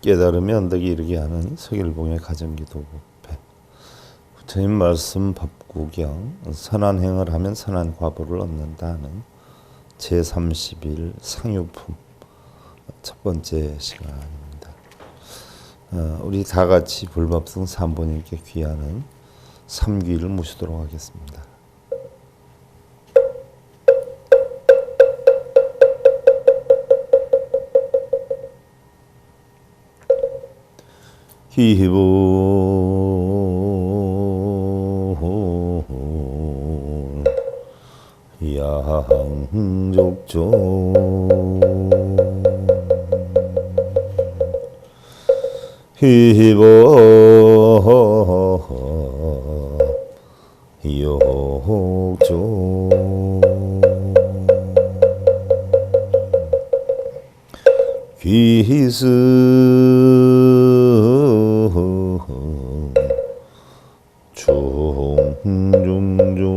깨달음이 언덕에 이르게 하는 서길봉의 가정기도 법회. 부처님 말씀 법구경 선한 행을 하면 선한 과보를 얻는다는 제31 상유품 첫 번째 시간입니다. 우리 다 같이 불법성 삼보님께 귀하는 삼귀를 모시도록 하겠습니다. 기보 양족종 기보 욕종 귀스 중중중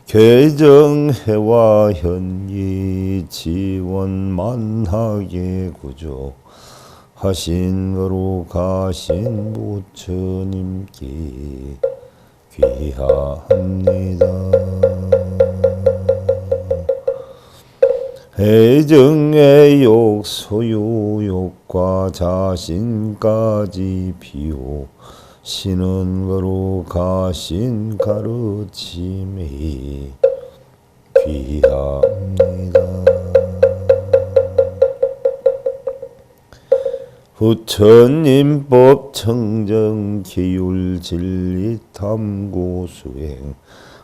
개정해와 현기 지원 만하게 구조 하신 거로 가신 부처님께 귀합니다. 해정의 욕 소유욕과 자신까지 비호 신은 거로 가신 가르침에 귀합니다. 부처님 법 청정 기율 진리 탐구 수행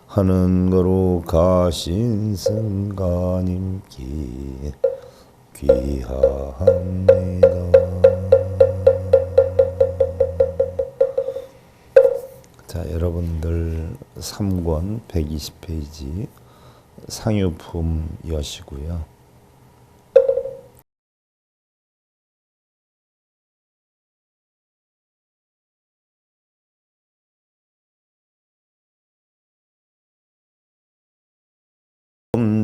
하는 거로 가신 승가님께 귀합니다. 자, 여러분들 3권 120페이지 상유품 여시고요.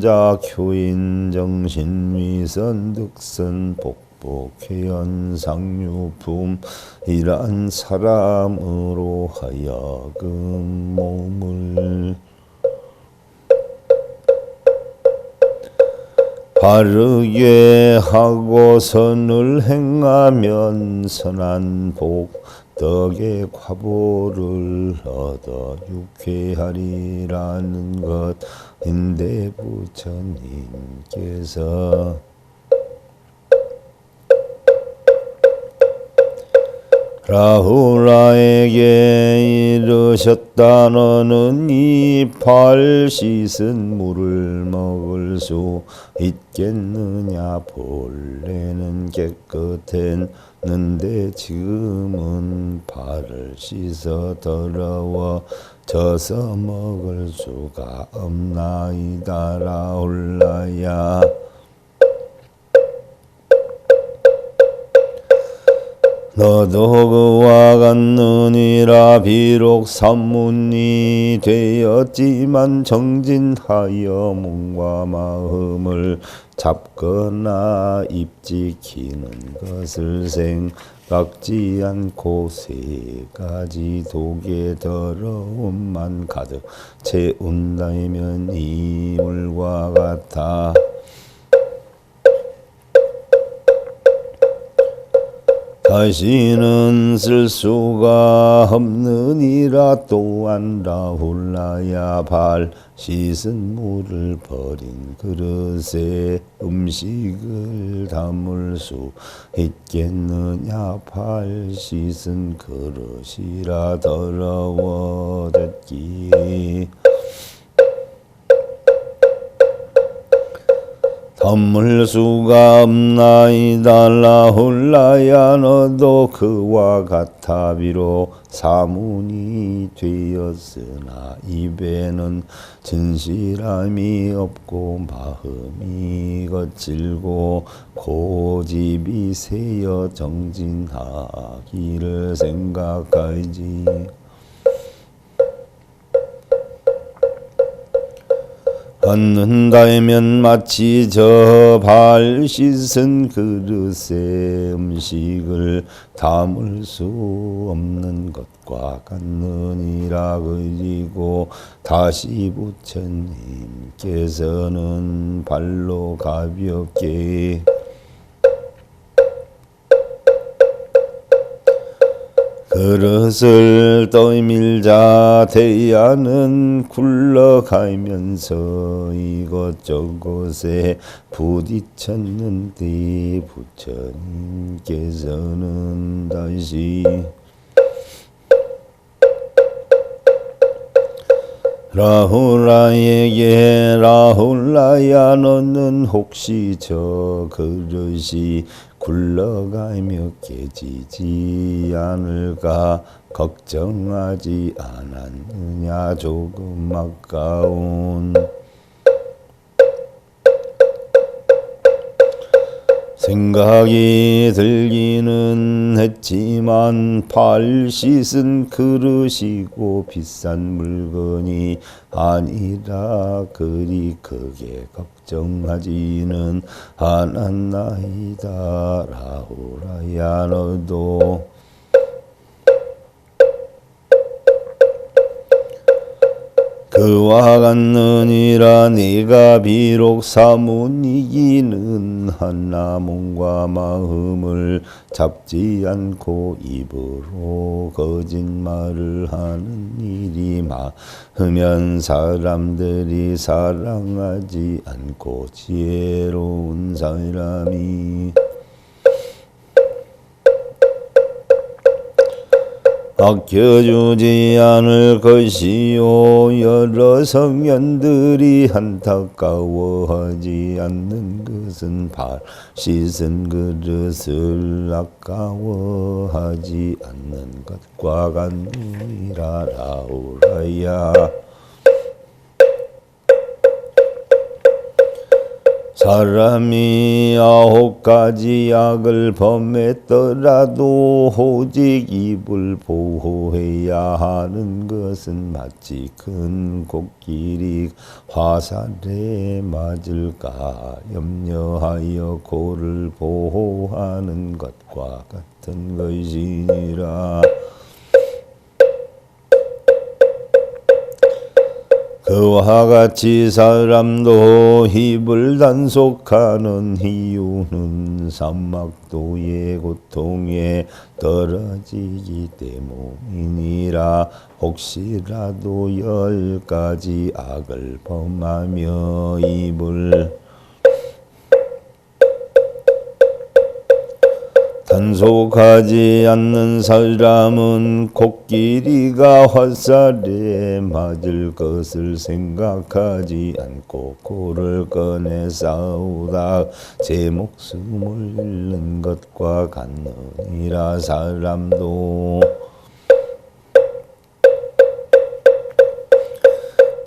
자 교인 정신 위선 득선 복복 회연 상유품 이란 사람으로 하여금 몸을 바르게 하고 선을 행하면 선한 복 덕의 과보를 얻어 유쾌하리라는 것인데 부처님께서 라훌라에게 이르셨다. 너는 이 팔 씻은 물을 먹을 수 있겠느냐. 본래는 깨끗했는데 지금은 발을 씻어 더러워져서 먹을 수가 없나이다. 라훌라야, 너도 그와 같느니라. 비록 산문이 되었지만 정진하여 몸과 마음을 잡거나 입지키는 것을 생각지 않고 세 가지 독의 더러움만 가득 채운다면 이 물과 같아. 다시는 쓸 수가 없느니라. 또한 라훌라야, 발 씻은 물을 버린 그릇에 음식을 담을 수 있겠느냐. 발 씻은 그릇이라 더러워졌기에 담을 수가 없나이다. 라훌라야, 너도 그와 같아. 비록 사문이 되었으나 입에는 진실함이 없고 마음이 거칠고 고집이 세여 정진하기를 생각하지. 얻는다면 마치 저 발 씻은 그릇에 음식을 담을 수 없는 것과 같느니라. 그리고 다시 부처님께서는 발로 가볍게 그릇을 떠밀자 대야는 굴러가면서 이것저것에 부딪혔는데 부처님께서는 다시 라훌라에게 라훌라야 너는 혹시 저 그릇이 굴러가며 깨지지 않을까 걱정하지 않았느냐. 조금 아까운 생각이 들기는 했지만 발 씻은 그릇이고 비싼 물건이 아니라 그리 크게 걱정하지는 않았나이다. 라후라야 너도 그와 같느니라. 네가 비록 사문이기는 하나 몸과 마음을 잡지 않고 입으로 거짓말을 하는 일이 많으면 사람들이 사랑하지 않고 지혜로운 사람이 아껴주지 않을 것이요. 여러 성현들이 안타까워하지 않는 것은 발 씻은 그릇을 아까워하지 않는 것과 같느니라. 라후라야 사람이 9가지 악을 범했더라도 오직 입을 보호해야 하는 것은 마치 큰 코끼리 화살에 맞을까 염려하여 코를 보호하는 것과 같은 것이니라. 그와 같이 사람도 입을 단속하는 이유는 사막도의 고통에 떨어지기 때문이니라. 혹시라도 10가지 악을 범하며 입을 단속하지 않는 사람은 코끼리가 화살에 맞을 것을 생각하지 않고 코를 꺼내 싸우다 제 목숨을 잃는 것과 같느니라. 사람도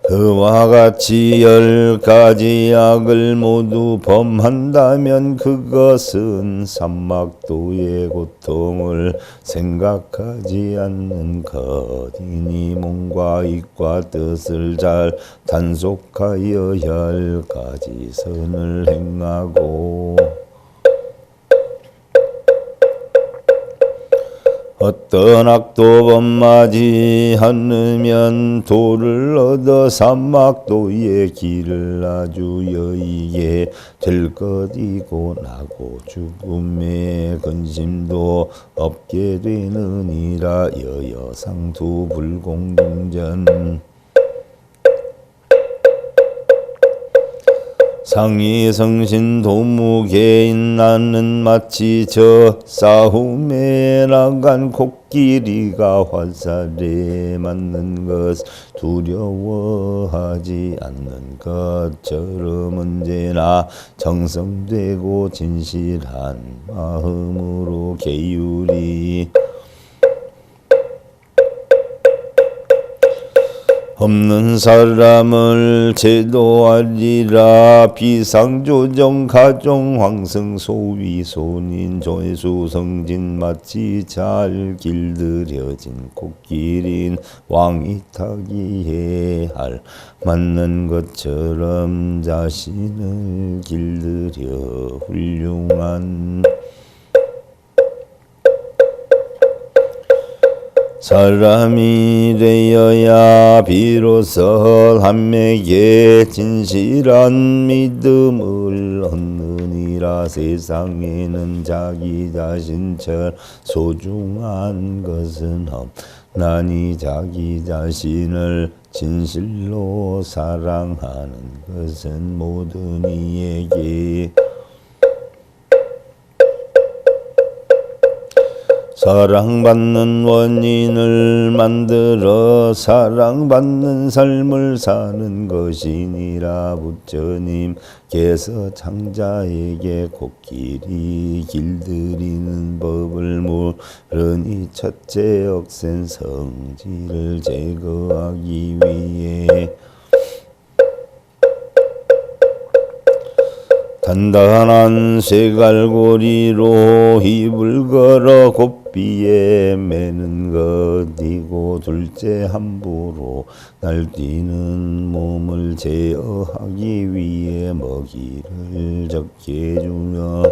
그와 같이 10가지 악을 모두 범한다면 그것은 사막도의 고통을 생각하지 않는 것이니 몸과 입과 뜻을 잘 단속하여 10가지 선을 행하고 어떤 악도 범하지 않으면 도를 얻어 사막도의 길을 아주 여의게 될 것이고 나고 죽음의 근심도 없게 되느니라. 여여상투 불공중전 상의성신 도무개인 나는 마치 저 싸움에 나간 코끼리가 화살에 맞는 것 두려워하지 않는 것처럼 언제나 정성되고 진실한 마음으로 게으리 없는 사람을 제도하리라. 비상조정 가정 황승 소위 손인 조회수 성진 마치 잘 길들여진 코끼린 왕이 타기에 할 맞는 것처럼 자신을 길들여 훌륭한 사람이 되어야 비로소 남에게 진실한 믿음을 얻느니라. 세상에는 자기 자신처럼 소중한 것은 없나니 자기 자신을 진실로 사랑하는 것은 모든 이에게 사랑받는 원인을 만들어 사랑받는 삶을 사는 것이니라. 부처님께서 창자에게 코끼리 길들이는 법을 모르니 첫째 억센 성질을 제거하기 위해 단단한 쇠갈고리로 힙을 걸어 곱비에 매는 것이고, 둘째 함부로 날뛰는 몸을 제어하기 위해 먹이를 적게 주며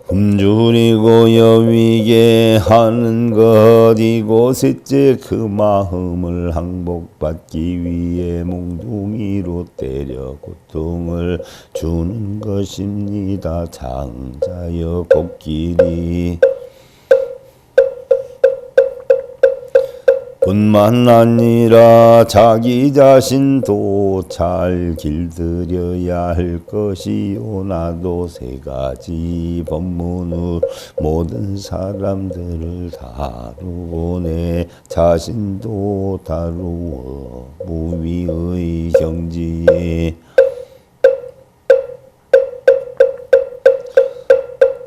굶주리고 여위게 하는 것이고, 셋째 그 마음을 항복받기 위해 몽둥이로 때려 고통을 주는 것입니다. 장자여 코끼리 뿐만 아니라 자기 자신도 잘 길들여야 할 것이요. 나도 세 가지 법문을 모든 사람들을 다루고 내 자신도 다루어 무위의 경지에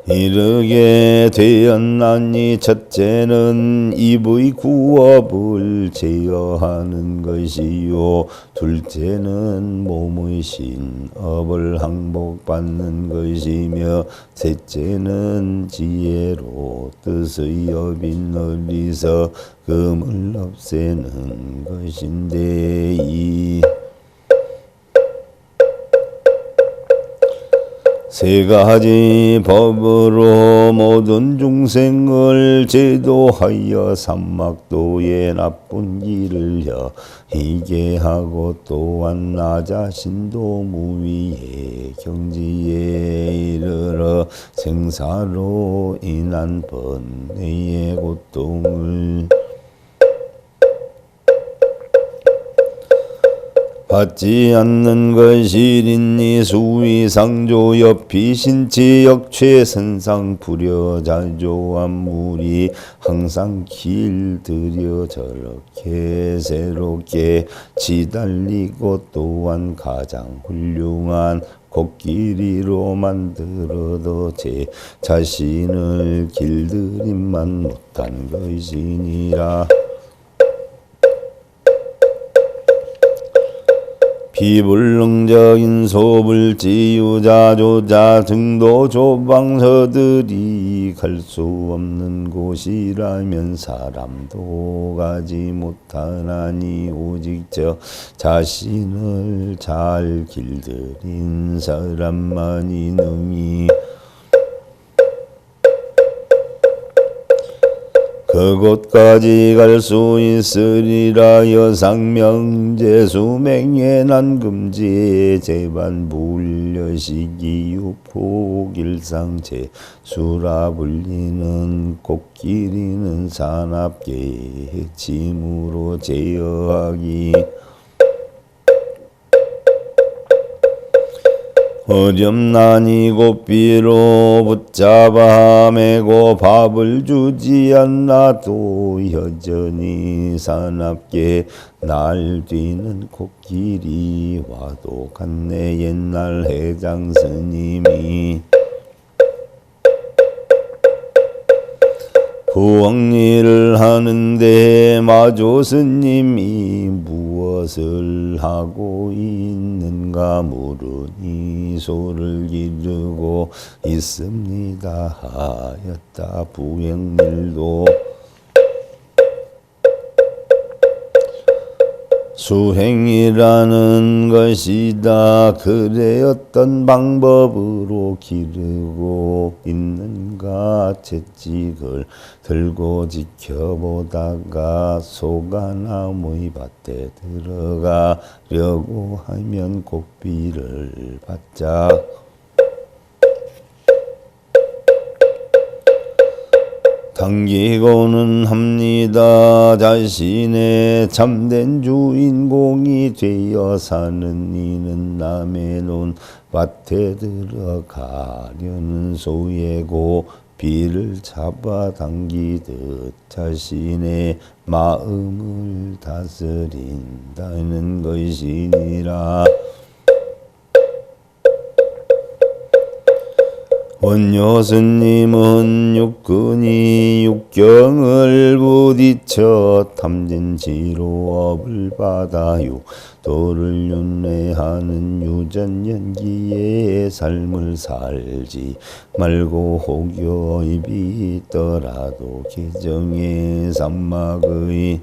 이르게 되었나니, 첫째는 입의 구업을 제어하는 것이요, 둘째는 몸의 신업을 항복받는 것이며, 셋째는 지혜로 뜻의 여빈 어리석음을 없애는 것인데, 이 세 가지 법으로 모든 중생을 제도하여 삼막도의 나쁜 길을 여의게 하고, 또한 나 자신도 무위의 경지에 이르러 생사로 인한 번뇌의 고통을 받지 않는 것이리니, 수위상조 옆이 신치 역최 선상 불여자조한 물이 항상 길들여 저렇게 새롭게 지달리고, 또한 가장 훌륭한 코끼리로 만들어도 제 자신을 길들임만 못한 것이니라. 비불능적인 소불지유자조자 등도 조방서들이 갈 수 없는 곳이라면 사람도 가지 못하나니, 오직 저 자신을 잘 길들인 사람만이 능히 그곳까지 갈 수 있으리라. 여상명제 수맹에 난금지 제반 불려시기 유폭일상제 수라 불리는 코끼리는 산압계의 짐으로 제어하기 어렵나니, 고삐로 붙잡아 매고 밥을 주지 않나도 여전히 사납게 날뛰는 코끼리와도 같네. 옛날 해장 스님이 구억리를 하는데 마조 스님이 무엇을 하고 있는가 물으니 소를 기르고 있습니다 하였다. 부행일도 수행이라는 것이다. 그래 어떤 방법으로 기르고 있는가 채찍을 들고 지켜보다가 소가나무의 밭에 들어가려고 하면 고삐를 바짝 당기고는 합니다. 자신의 참된 주인공이 되어 사는 이는 남의 논밭에 들어가려는 소의 고삐를 잡아당기듯 자신의 마음을 다스린다는 것이니라. 원효 스님은 육근이 육경을 부딪혀 탐진지로 업을 받아 육도를 윤회하는 유전연기의 삶을 살지 말고 혹여 입이 있더라도 개정의 삼막의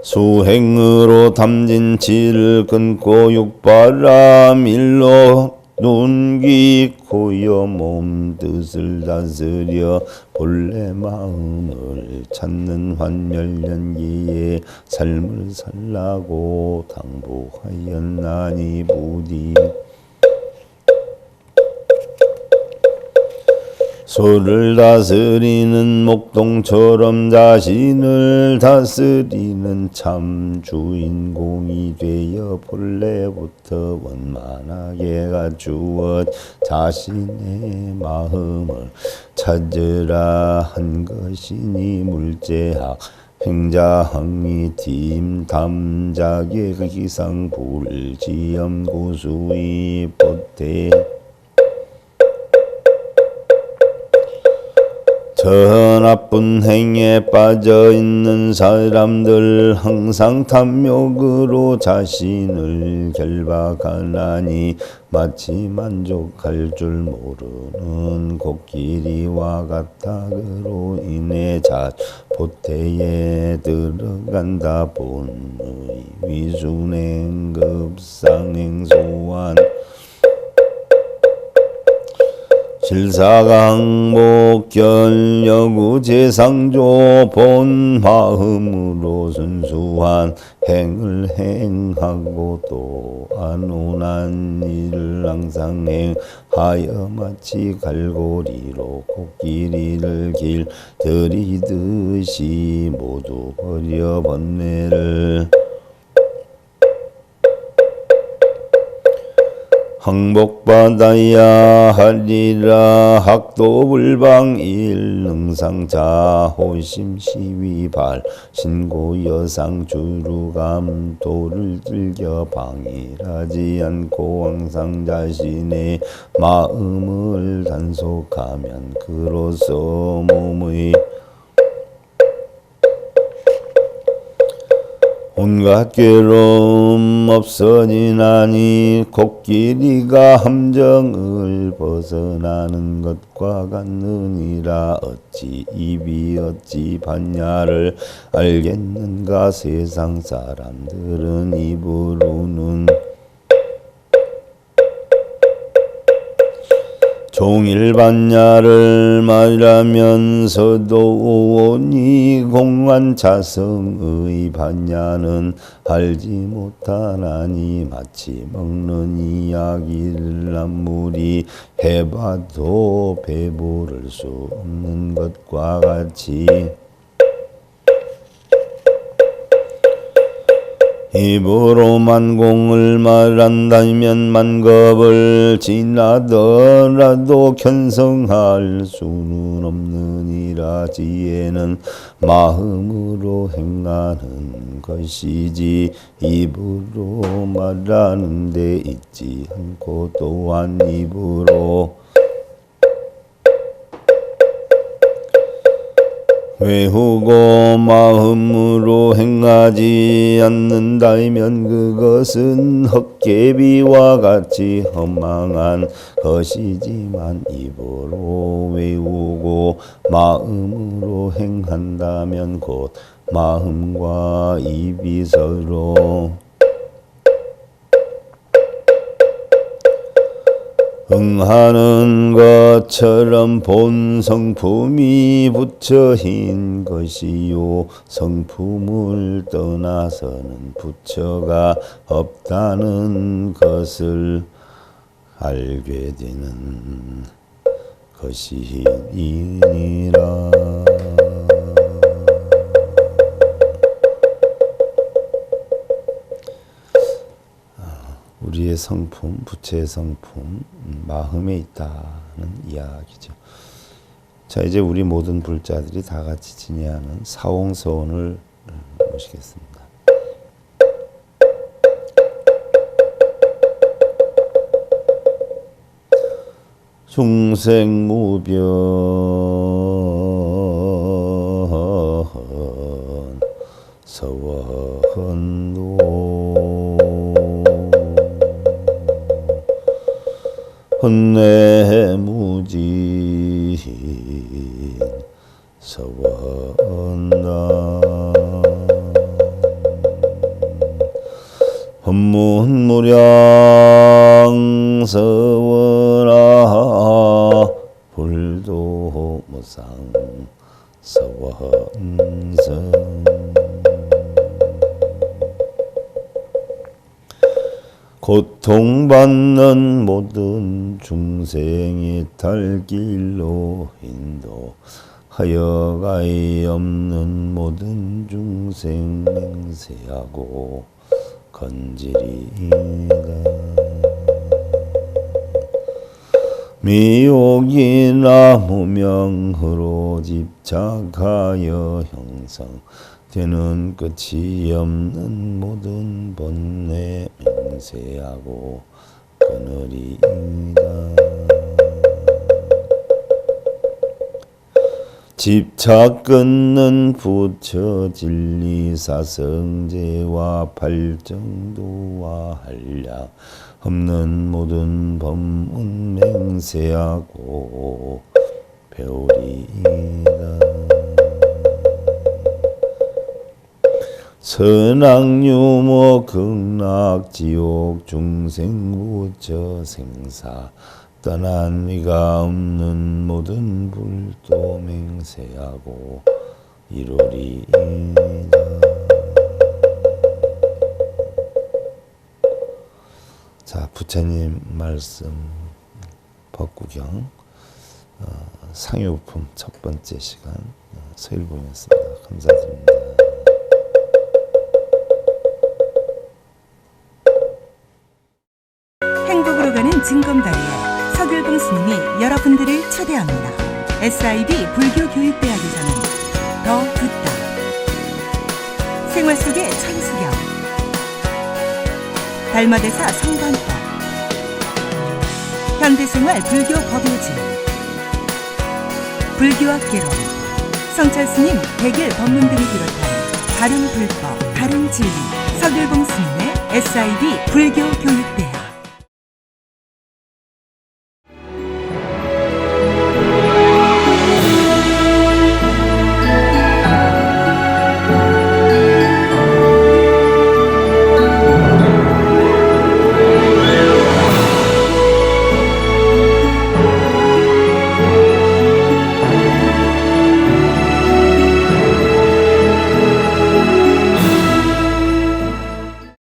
수행으로 탐진치를 끊고 육바람 일로 눈귀 코여 몸 뜻을 다스려 본래 마음을 찾는 환멸연기의 삶을 살라고 당부하였나니 부디 소를 다스리는 목동처럼 자신을 다스리는 참 주인공이 되어 본래부터 원만하게 갖추어 자신의 마음을 찾으라 한 것이니 물제학 행자항이 팀담작의 기상불지엄 고수의 보태 저 나쁜 행에 빠져 있는 사람들 항상 탐욕으로 자신을 결박하나니 마치 만족할 줄 모르는 코끼리와 같아. 그로 인해 자포태에 들어간다. 본의 위순행 급상행소환 실사강목견여구 제상조 본 마음으로 순수한 행을 행하고 또 안온한 일을 항상 행하여 마치 갈고리로 코끼리를 길들이듯이 모두 버려 번뇌를 항복받아야 하리라. 학도불방일 능상자 호심시위발 신고여상 주루감도를 즐겨 방일하지 않고 항상 자신의 마음을 단속하면 그로써 몸의 온갖 괴로움 없어지나니 코끼리가 함정을 벗어나는 것과 같느니라. 어찌 입이 어찌 받냐를 알겠는가. 세상 사람들은 입으로는 종일 반야를 말하면서도 오니 공한 자성의 반야는 알지 못하나니 마치 먹는 이야기를 아무리 해봐도 배부를 수 없는 것과 같이 입으로만 공을 말한다면 만겁을 지나더라도 견성할 수는 없느니라. 지혜는 마음으로 행하는 것이지 입으로 말하는 데 있지 않고 또한 입으로 외우고 마음으로 행하지 않는다면 그것은 헛개비와 같이 허망한 것이지만 입으로 외우고 마음으로 행한다면 곧 마음과 입이 서로 응하는 것처럼 본 성품이 부처인 것이요 성품을 떠나서는 부처가 없다는 것을 알게 되는 것이니라. 우리의 성품, 부처의 성품, 마음에 있다는 이야기죠. 자, 이제 우리 모든 불자들이 다 같이 지내하는 사홍서원을 모시겠습니다. 중생무변 서원도 헌내무진 서원다 헌문무량 서원아 불도무상 서원성 고통받는 모든 중생이 탈길로 인도하여 없는 모든 중생 맹세하고 건지리이다. 미혹이나 무명으로 집착하여 형성되는 끝이 없는 모든 본래 맹세하고 끊으리이다. 집착 끊는 부처 진리 사성제와 발정도와 한량 없는 모든 법문 맹세하고 배우리이다. 선악유모 극락지옥 중생부처 생사 떠난 위가 없는 모든 불도 맹세하고 이루리이다. 자, 부처님 말씀 법구경 상유품 첫 번째 시간 서일봉이었습니다. 감사드립니다. 행복으로 가는 징검다리에 서길봉 스님이 여러분들을 초대합니다. SIB 불교교육대학에서는 더 듣다, 생활 속의 천수경, 달마대사 성관법, 현대생활 불교 법요지, 불교학 개론, 성찰스님 백일 법문 등을 비롯한 다른 불법, 다른 진리, 서길봉 스님의 SIB 불교교육대학.